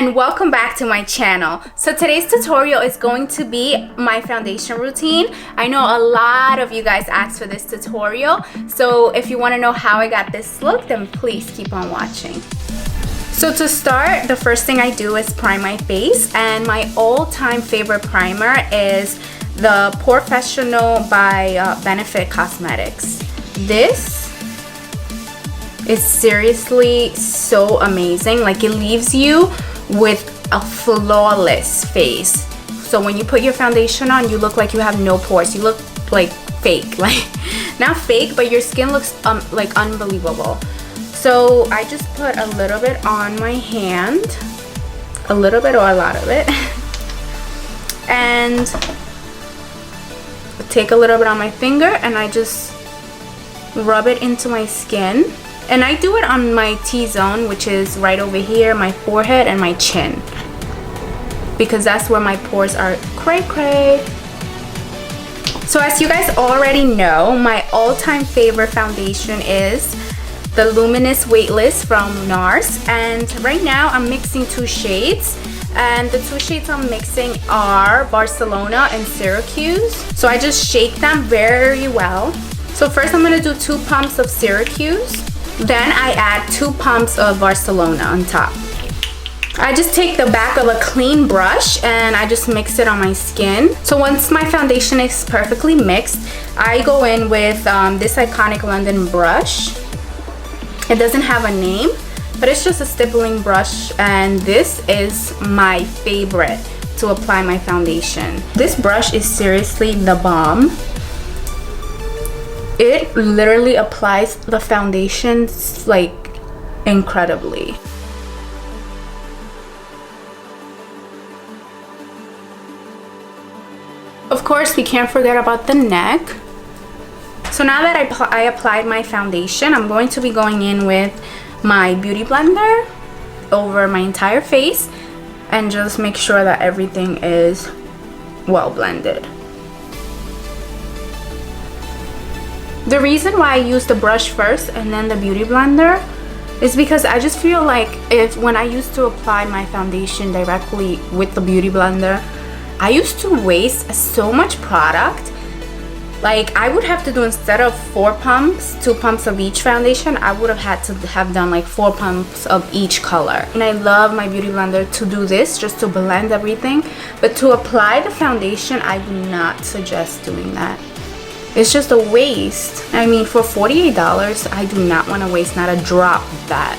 and welcome back to my channel. So today's tutorial is going to be my foundation routine. I know a lot of you guys asked for this tutorial, so if you want to know how I got this look, then please keep on watching. So to start, the first thing I do is prime my face, and my all-time favorite primer is the Porefessional by Benefit Cosmetics. This is seriously so amazing. Like, it leaves you with a flawless face. So when you put your foundation on, you look like you have no pores. You look like fake, like not fake, but your skin looks like unbelievable. So I just put a little bit on my hand, a little bit or a lot of it, and take a little bit on my finger, and I just rub it into my skin. And I do it on my T-zone, which is right over here, my forehead and my chin, because that's where my pores are cray cray. So as you guys already know, my all-time favorite foundation is the Luminous Weightless from Nars, and right now I'm mixing two shades, and the two shades I'm mixing are Barcelona and Syracuse. So I just shake them very well. So first I'm going to do 2 pumps of Syracuse, then I add 2 pumps of Barcelona on top. I just take the back of a clean brush and I just mix it on my skin. So once my foundation is perfectly mixed, I go in with this iconic London brush. It doesn't have a name, but it's just a stippling brush, and this is my favorite to apply my foundation. This brush is seriously the bomb. It literally applies the foundation like incredibly. Of course, we can't forget about the neck. So now that I applied my foundation, I'm going to be going in with my beauty blender over my entire face and just make sure that everything is well blended. The reason why I use the brush first and then the beauty blender is because I just feel like when I used to apply my foundation directly with the beauty blender, I used to waste so much product. Like, I would have to do, instead of 4 pumps, 2 pumps of each foundation, I would have had to have done like 4 pumps of each color. And I love my beauty blender to do this, just to blend everything. But to apply the foundation, I do not suggest doing that. It's just a waste. I mean, for $48, I do not want to waste not a drop of that.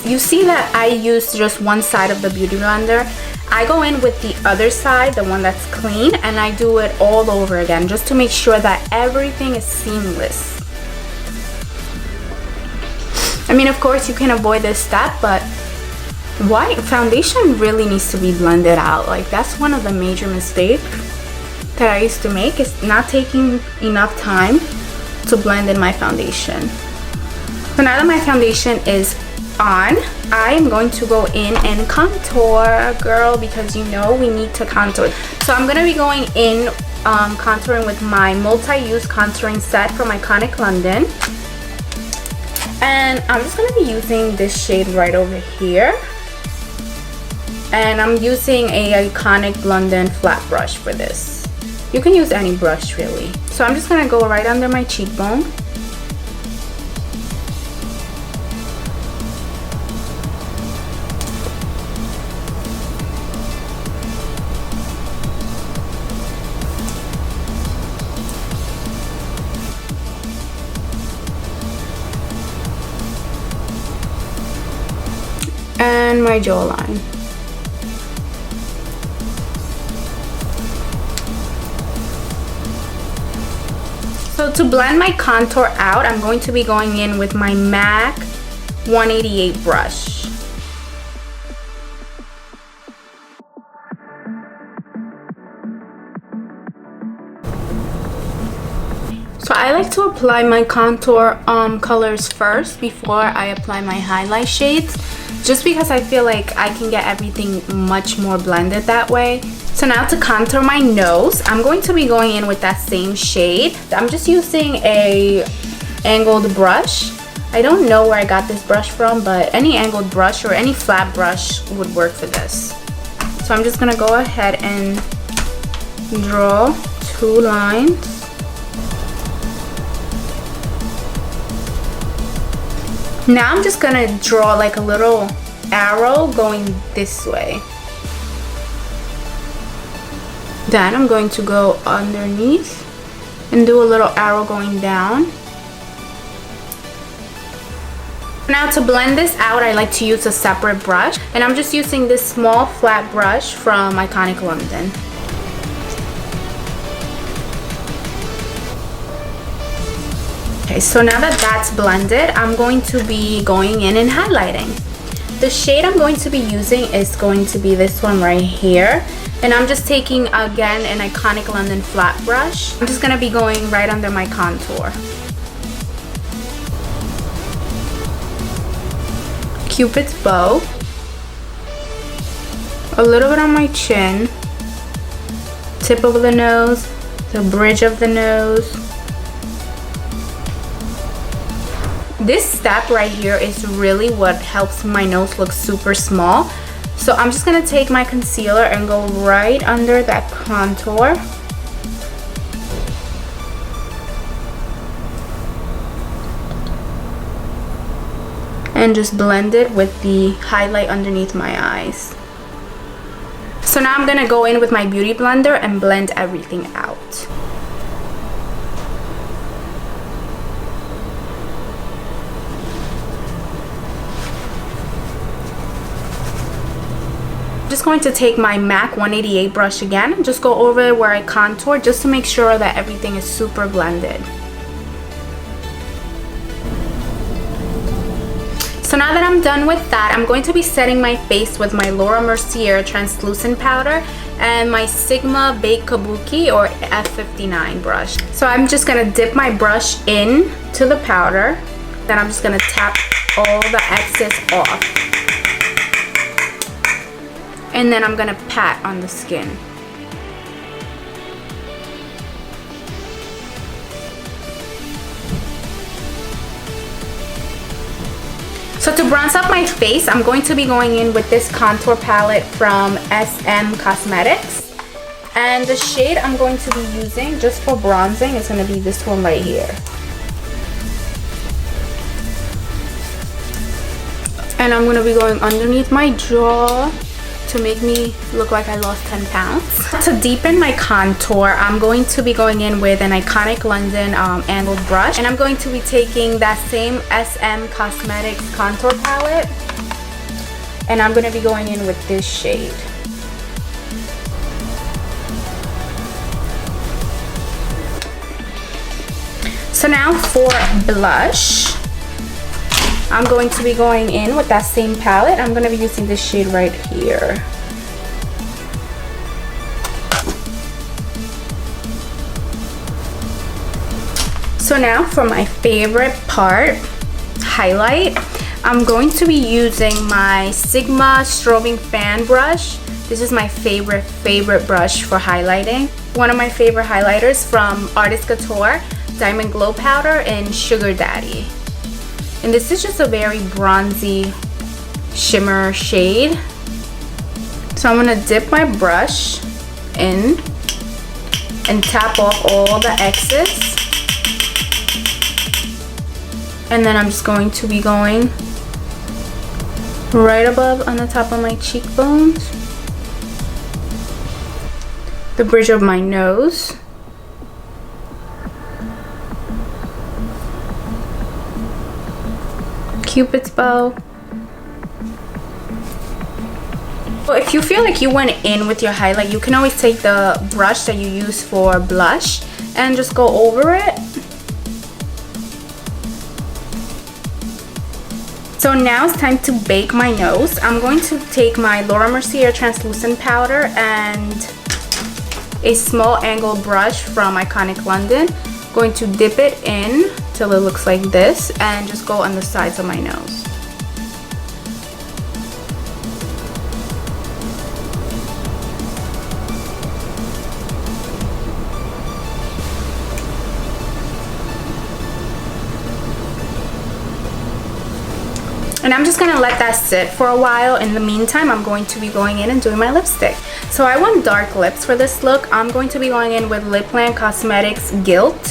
You see that I use just one side of the beauty blender. I go in with the other side, the one that's clean, and I do it all over again just to make sure that everything is seamless. I mean, of course, you can avoid this step, but foundation really needs to be blended out. Like, that's one of the major mistakes that I used to make, is not taking enough time to blend in my foundation. So now that my foundation is on, I am going to go in and contour, girl, because you know we need to contour. So I'm going to be going in contouring with my multi-use contouring set from Iconic London, and I'm just going to be using this shade right over here. And I'm using a Iconic London flat brush for this. You can use any brush really. So I'm just gonna go right under my cheekbone. And my jawline. So to blend my contour out, I'm going to be going in with my MAC 188 brush. So I like to apply my contour colors first before I apply my highlight shades, just because I feel like I can get everything much more blended that way. So now to contour my nose, I'm going to be going in with that same shade. I'm just using a angled brush. I don't know where I got this brush from, but any angled brush or any flat brush would work for this. So I'm just gonna go ahead and draw 2 lines. Now I'm just gonna draw like a little arrow going this way. Then I'm going to go underneath and do a little arrow going down. Now to blend this out, I like to use a separate brush, and I'm just using this small flat brush from Iconic London. Okay, so now that that's blended, I'm going to be going in and highlighting. The shade I'm going to be using is going to be this one right here. And I'm just taking, again, an Iconic London flat brush. I'm just gonna be going right under my contour. Cupid's bow. A little bit on my chin. Tip of the nose. The bridge of the nose. This step right here is really what helps my nose look super small. So I'm just gonna take my concealer and go right under that contour. And just blend it with the highlight underneath my eyes. So now I'm gonna go in with my beauty blender and blend everything out. Just going to take my MAC 188 brush again and just go over where I contour just to make sure that everything is super blended. So now that I'm done with that, I'm going to be setting my face with my Mercier translucent powder and my Sigma Baked Kabuki or F59 brush. So I'm just gonna dip my brush in to the powder, then I'm just gonna tap all the excess off. And then I'm gonna pat on the skin. So to bronze up my face, I'm going to be going in with this contour palette from SM Cosmetics. And the shade I'm going to be using just for bronzing is gonna be this one right here. And I'm gonna be going underneath my jaw to make me look like I lost 10 pounds. To deepen my contour, I'm going to be going in with an Iconic London angled brush, and I'm going to be taking that same SM Cosmetics contour palette, and I'm going to be going in with this shade. So now for blush, I'm going to be going in with that same palette. I'm going to be using this shade right here. So now for my favorite part, highlight, I'm going to be using my Sigma Strobing Fan brush. This is my favorite brush for highlighting. One of my favorite highlighters from Artist Couture, Diamond Glow Powder in Sugar Daddy. And this is just a very bronzy shimmer shade. So I'm gonna dip my brush in and tap off all the excess. And then I'm just going to be going right above on the top of my cheekbones, the bridge of my nose, Cupid's bow. Well, if you feel like you went in with your highlight, you can always take the brush that you use for blush and just go over it. So now it's time to bake my nose. I'm going to take my Mercier translucent powder and a small angled brush from Iconic London. Going to dip it in till it looks like this and just go on the sides of my nose. And I'm just gonna let that sit for a while. In the meantime, I'm going to be going in and doing my lipstick. So I want dark lips for this look. I'm going to be going in with Lipland Cosmetics Gilt.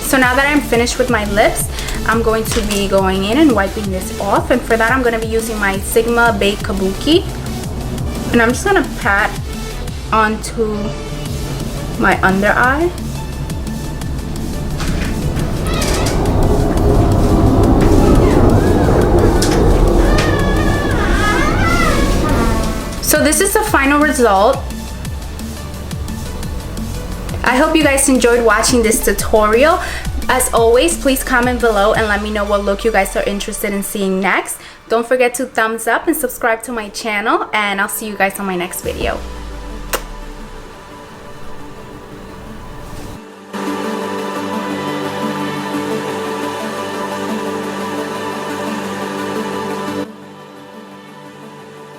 So now that I'm finished with my lips, I'm going to be going in and wiping this off. And for that, I'm going to be using my Sigma Baked Kabuki. And I'm just going to pat onto my under eye. So this is the final result. I hope you guys enjoyed watching this tutorial. As always, please comment below and let me know what look you guys are interested in seeing next. Don't forget to thumbs up and subscribe to my channel, and I'll see you guys on my next video.